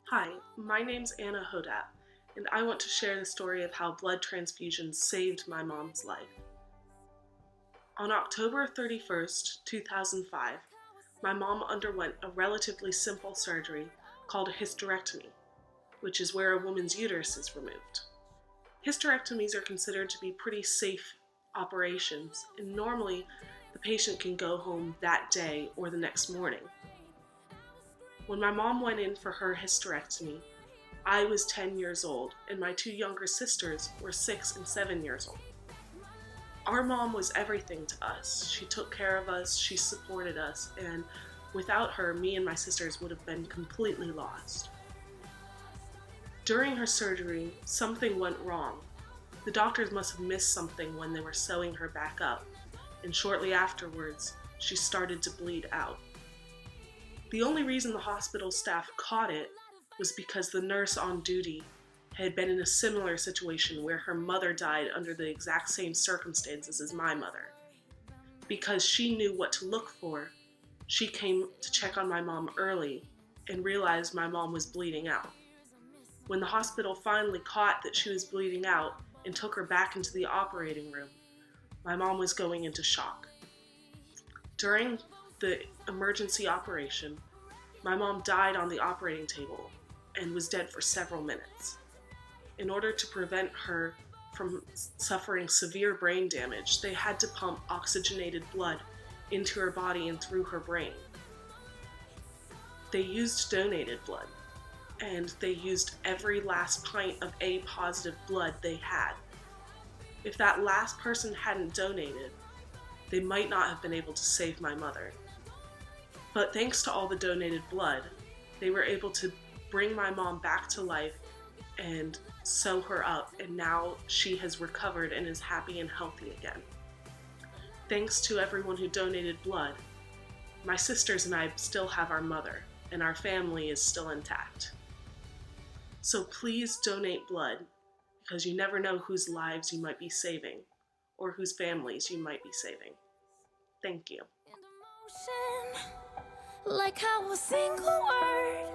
Hi, my name's Anna Hodapp, and I want to share the story of how blood transfusions saved my mom's life. On October 31st, 2005, my mom underwent a relatively simple surgery called a hysterectomy, which is where a woman's uterus is removed. Hysterectomies are considered to be pretty safe operations, and normally the patient can go home that day or the next morning. When my mom went in for her hysterectomy, I was 10 years old, and my two younger sisters were 6 and 7 years old. Our mom was everything to us. She took care of us, she supported us, and without her, me and my sisters would have been completely lost. During her surgery, something went wrong. The doctors must have missed something when they were sewing her back up, and shortly afterwards, she started to bleed out. The only reason the hospital staff caught it was because the nurse on duty had been in a similar situation where her mother died under the exact same circumstances as my mother. Because she knew what to look for, she came to check on my mom early and realized my mom was bleeding out. When the hospital finally caught that she was bleeding out and took her back into the operating room, my mom was going into shock. During the emergency operation, my mom died on the operating table and was dead for several minutes. In order to prevent her from suffering severe brain damage, they had to pump oxygenated blood into her body and through her brain. They used donated blood, and they used every last pint of A positive blood they had. If that last person hadn't donated, they might not have been able to save my mother. But thanks to all the donated blood, they were able to bring my mom back to life and sew her up, and now she has recovered and is happy and healthy again. Thanks to everyone who donated blood, my sisters and I still have our mother, and our family is still intact. So please donate blood, because you never know whose lives you might be saving, or whose families you might be saving. Thank you. Like how a single word